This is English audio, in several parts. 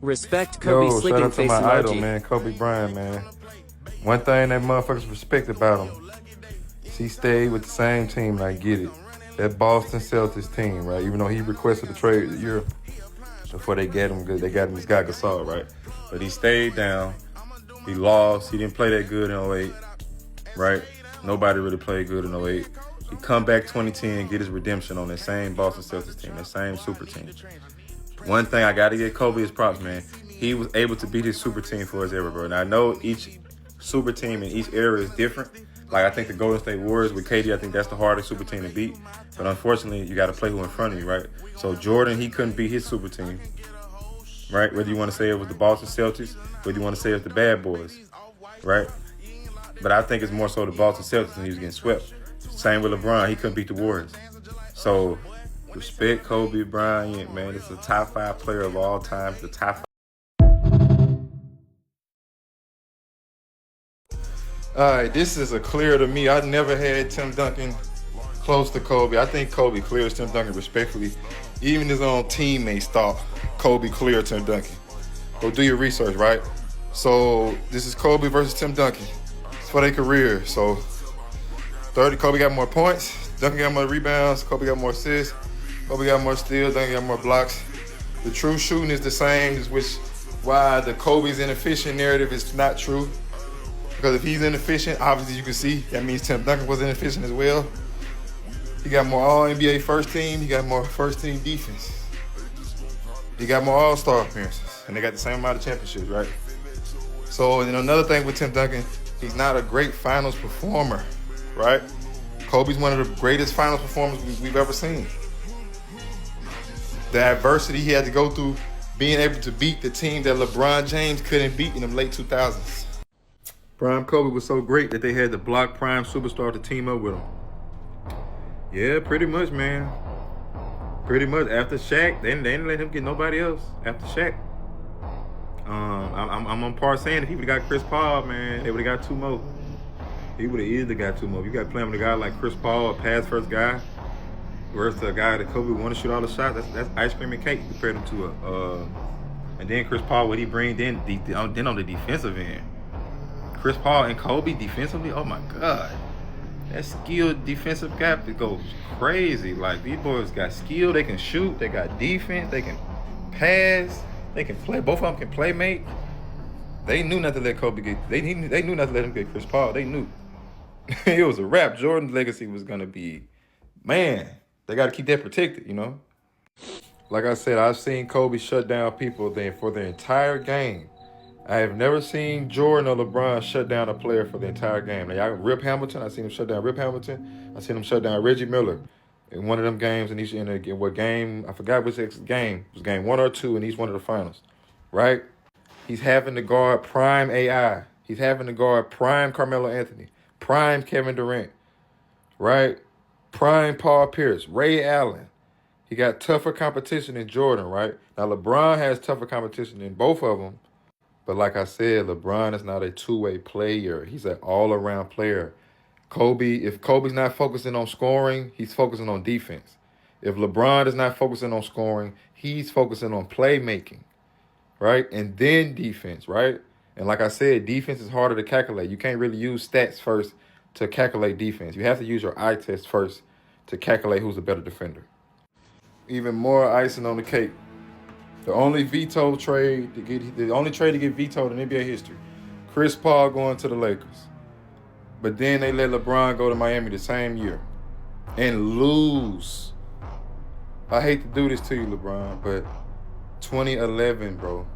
Respect Kobe Yo, shout sleeping out to face my idol, emoji. man, Kobe Bryant, man. One thing that motherfuckers respect about him, he stayed with the same team, and I get it. That Boston Celtics team, right? Even though he requested the trade the year before they got him, they got him this guy Gasol, right? But he stayed down. He lost. He didn't play that good in '08, right? Nobody really played good in '08. He come back 2010, get his redemption on that same Boston Celtics team, that same super team. One thing I got to give Kobe his props, man. He was able to beat his super team for his era, bro. And I know each super team in each era is different. Like, I think the Golden State Warriors with KD, I think that's the hardest super team to beat. But unfortunately, you got to play who in front of you, right? So Jordan, he couldn't beat his super team, right? Whether you want to say it was the Boston Celtics, whether you want to say it's the Bad Boys, right? But I think it's more so the Boston Celtics, and he was getting swept. Same with LeBron, he couldn't beat the Warriors. So respect Kobe Bryant, man. It's a top 5 player of all time. The top 5. All right, this is a clear to me. I never had Tim Duncan close to Kobe. I think Kobe clears Tim Duncan respectfully. Even his own teammates thought Kobe cleared Tim Duncan. Go do your research, right? So this is Kobe versus Tim Duncan. It's for their career. So 30, Kobe got more points. Duncan got more rebounds. Kobe got more assists. Kobe got more steals. Duncan got more blocks. The true shooting is the same, which why the Kobe's inefficient narrative is not true. Because if he's inefficient, obviously you can see that means Tim Duncan was inefficient as well. He got more All-NBA first team. He got more first team defense. He got more All-Star appearances. And they got the same amount of championships, right? So, and another thing with Tim Duncan, he's not a great finals performer, right? Kobe's one of the greatest finals performers we've ever seen. The adversity he had to go through being able to beat the team that LeBron James couldn't beat in the late 2000s. Prime Kobe was so great that they had to block Prime Superstar to team up with him. Yeah, pretty much, man. Pretty much. After Shaq, they didn't let him get nobody else after Shaq. I'm on par saying if he would have got Chris Paul, man, they would have got 2 more. He would have easily got 2 more. You got playing with a guy like Chris Paul, a pass first guy, versus a guy that Kobe want to shoot all the shots. That's ice cream and cake compared him to and then Chris Paul, what he bring then on the defensive end. Chris Paul and Kobe defensively, oh my God. That skilled defensive gap, it goes crazy. Like, these boys got skill, they can shoot, they got defense, they can pass, they can play. Both of them can play make. They knew not to let Kobe get, they knew not to let him get Chris Paul. They knew. It was a wrap. Jordan's legacy was going to be, man, they got to keep that protected, you know? Like I said, I've seen Kobe shut down people for the entire game. I have never seen Jordan or LeBron shut down a player for the entire game. Now, Rip Hamilton, I seen him shut down Rip Hamilton. I seen him shut down Reggie Miller in one of them games. In what game? I forgot which game. It was game 1 or 2 in each one of the finals, right? He's having to guard prime AI. He's having to guard prime Carmelo Anthony, prime Kevin Durant, right? Prime Paul Pierce, Ray Allen. He got tougher competition than Jordan, right? Now, LeBron has tougher competition than both of them. But like I said, LeBron is not a two-way player. He's an all-around player. If Kobe's not focusing on scoring, he's focusing on defense. If LeBron is not focusing on scoring, he's focusing on playmaking, right? And then defense, right? And like I said, defense is harder to calculate. You can't really use stats first to calculate defense. You have to use your eye test first to calculate who's a better defender. Even more icing on the cake. The only trade to get vetoed in NBA history. Chris Paul going to the Lakers. But then they let LeBron go to Miami the same year and lose. I hate to do this to you, LeBron, but 2011, bro.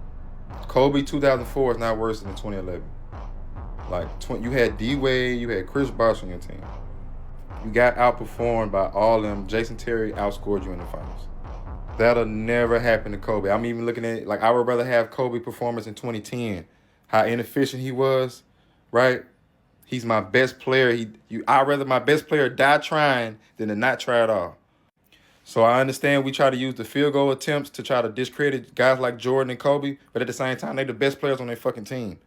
Kobe 2004 is not worse than 2011. Like, you had D-Wade, you had Chris Bosh on your team. You got outperformed by all them. Jason Terry outscored you in the finals. That'll never happen to Kobe. I'm even looking at it like I would rather have Kobe performance in 2010. How inefficient he was, right? He's my best player. I'd rather my best player die trying than to not try at all. So I understand we try to use the field goal attempts to try to discredit guys like Jordan and Kobe, but at the same time, they're the best players on their fucking team.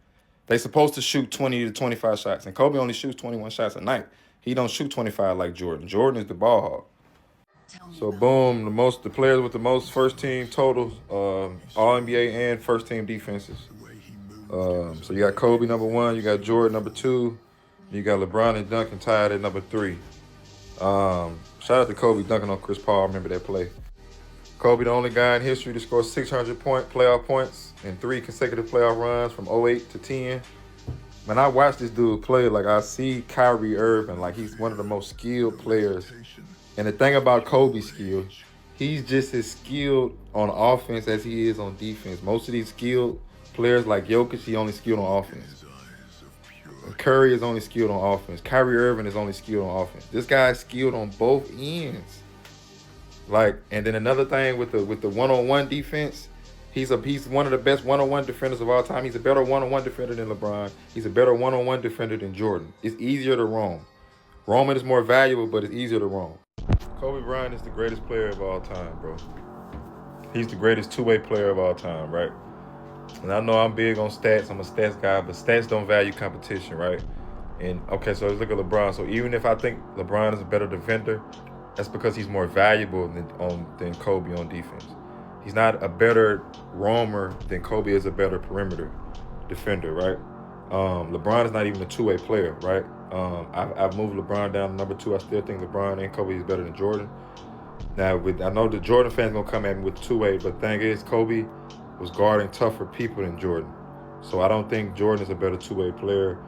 They supposed to shoot 20 to 25 shots, and Kobe only shoots 21 shots a night. He don't shoot 25 like Jordan. Jordan is the ball hog. So boom, the players with the most first team totals, all NBA and first team defenses. So you got Kobe #1, you got Jordan #2, you got LeBron and Duncan tied at #3. Shout out to Kobe dunking on Chris Paul. I remember that play. Kobe, the only guy in history to score 600-point playoff points in 3 consecutive playoff runs from 08 to 10. Man, I watched this dude play. Like, I see Kyrie Irving. Like, he's one of the most skilled players. And the thing about Kobe's skill, he's just as skilled on offense as he is on defense. Most of these skilled players like Jokic, he only skilled on offense. Curry is only skilled on offense. Kyrie Irving is only skilled on offense. This guy's skilled on both ends. Like, and then another thing with the one-on-one defense, he's one of the best one-on-one defenders of all time. He's a better one-on-one defender than LeBron. He's a better one-on-one defender than Jordan. It's easier to roam. Roaming is more valuable, but it's easier to roam. Kobe Bryant is the greatest player of all time, bro. He's the greatest two-way player of all time, right? And I know I'm big on stats. I'm a stats guy, but stats don't value competition, right? And okay, so let's look at LeBron. So even if I think LeBron is a better defender, that's because he's more valuable than Kobe on defense. He's not a better roamer than Kobe is a better perimeter defender, right? LeBron is not even a two-way player, right? I've moved LeBron down to #2. I still think LeBron and Kobe is better than Jordan. Now, I know the Jordan fans gonna come at me with two-way, but the thing is, Kobe was guarding tougher people than Jordan. So I don't think Jordan is a better two-way player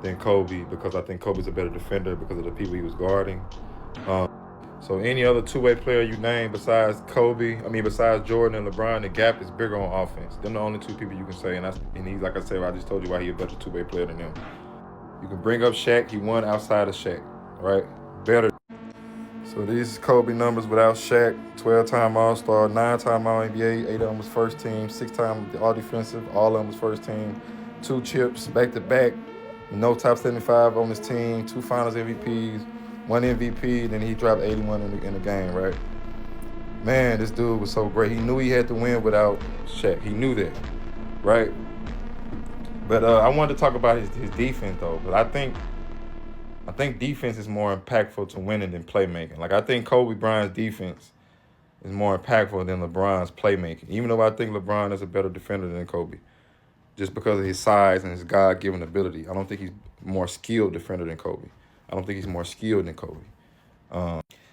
than Kobe, because I think Kobe's a better defender because of the people he was guarding. So any other two-way player you name besides Jordan and LeBron, the gap is bigger on offense. Them the only two people you can say, and he's, like I said, I just told you why he's a better two-way player than them. You can bring up Shaq. He won outside of Shaq, right? Better. So these is Kobe numbers without Shaq: 12-time All-Star, 9-time All-NBA, 8 of them was first team, 6-time All-Defensive, all of them was first team, 2 chips back-to-back, no top 75 on his team, 2 Finals MVPs, 1 MVP, then he dropped 81 in the game, right? Man, this dude was so great. He knew he had to win without Shaq. He knew that, right? But I wanted to talk about his defense, though. But I think defense is more impactful to winning than playmaking. Like, I think Kobe Bryant's defense is more impactful than LeBron's playmaking, even though I think LeBron is a better defender than Kobe, just because of his size and his God-given ability. I don't think he's more skilled defender than Kobe. I don't think he's more skilled than Kobe.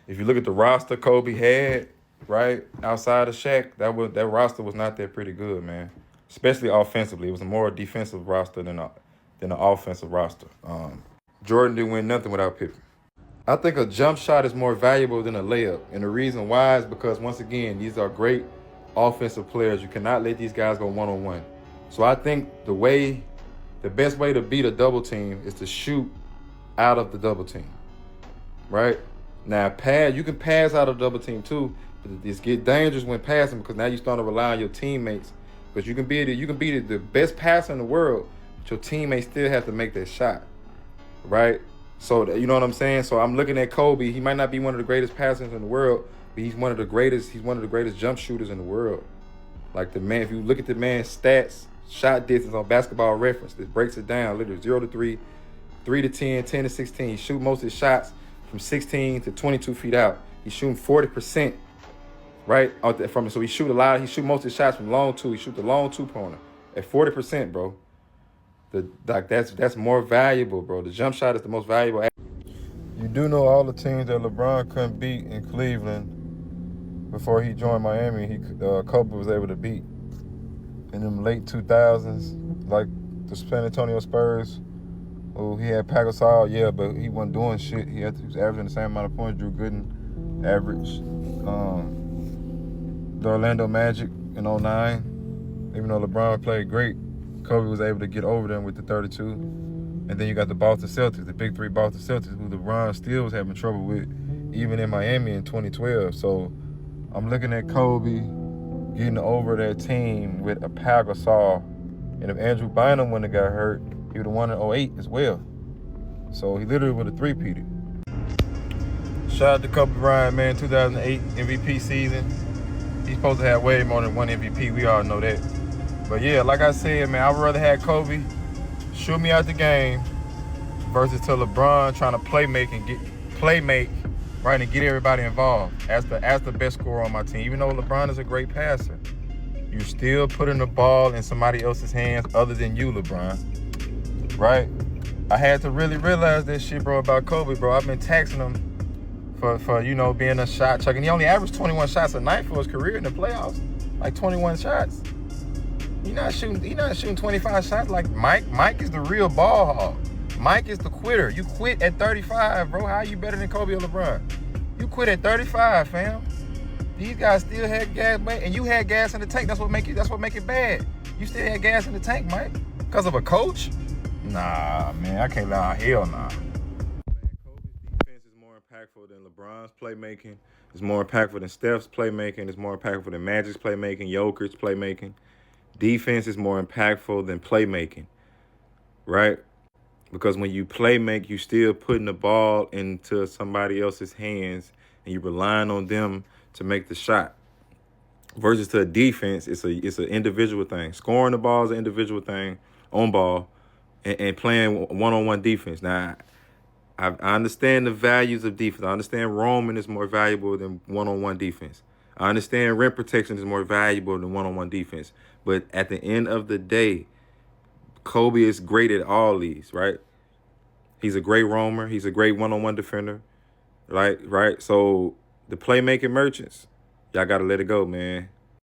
If you look at the roster Kobe had, right, outside of Shaq, that roster was not that pretty good, man. Especially offensively. It was a more defensive roster than an offensive roster. Jordan didn't win nothing without Pippen. I think a jump shot is more valuable than a layup. And the reason why is because, once again, these are great offensive players. You cannot let these guys go one-on-one. So I think the best way to beat a double team is to shoot out of the double team, right? Now, you can pass out of double team too, but it's get dangerous when passing, because now you start to rely on your teammates. Because you can be the best passer in the world, but your teammates still have to make that shot, right? So you know what I'm saying? So I'm looking at Kobe. He might not be one of the greatest passers in the world, but he's one of the greatest jump shooters in the world. Like, the man, if you look at the man's stats, shot distance on Basketball Reference, it breaks it down literally 0 to 3. 3 to 10, 10 to 16. He shoot most of his shots from 16 to 22 feet out. He's shooting 40%, right? So he shoot most of his shots from long two. He shoot the long two-pointer at 40%, bro. That's more valuable, bro. The jump shot is the most valuable. You do know all the teams that LeBron couldn't beat in Cleveland before he joined Miami. Kobe was able to beat in them late 2000s, like the San Antonio Spurs. Oh, he had Pau Gasol, yeah, but he wasn't doing shit. He was averaging the same amount of points Drew Gooden averaged. The Orlando Magic in 2009, even though LeBron played great, Kobe was able to get over them with the 32. And then you got the Boston Celtics, the big 3 Boston Celtics, who LeBron still was having trouble with, even in Miami in 2012. So I'm looking at Kobe getting over that team with a Pau Gasol. And if Andrew Bynum wouldn't have got hurt, he would have won in 2008 as well. So he literally would have three-peated. Shout out to Kobe Bryant, man. 2008 MVP season. He's supposed to have way more than 1 MVP. We all know that. But yeah, like I said, man, I'd rather have Kobe shoot me out the game versus to LeBron trying to play make right, and get everybody involved as the best scorer on my team. Even though LeBron is a great passer, you're still putting the ball in somebody else's hands other than you, LeBron. Right? I had to really realize this shit, bro, about Kobe, bro. I've been taxing him for you know, being a shot chucker. And he only averaged 21 shots a night for his career in the playoffs. Like 21 shots. He not shooting 25 shots like Mike. Mike is the real ball hog. Mike is the quitter. You quit at 35, bro. How are you better than Kobe or LeBron? You quit at 35, fam. These guys still had gas, and you had gas in the tank. That's what make it bad. You still had gas in the tank, Mike. Because of a coach? Nah, man, I can't lie. Hell nah. Man, Kobe's defense is more impactful than LeBron's playmaking. It's more impactful than Steph's playmaking. It's more impactful than Magic's playmaking, Jokic's playmaking. Defense is more impactful than playmaking, right? Because when you play make, you still putting the ball into somebody else's hands and you're relying on them to make the shot. Versus to a defense, it's an individual thing. Scoring the ball is an individual thing on ball and playing one-on-one defense. Now, I understand the values of defense. I understand roaming is more valuable than one-on-one defense. I understand rim protection is more valuable than one-on-one defense. But at the end of the day, Kobe is great at all these, right? He's a great roamer. He's a great one-on-one defender, right? So the playmaking merchants, y'all got to let it go, man.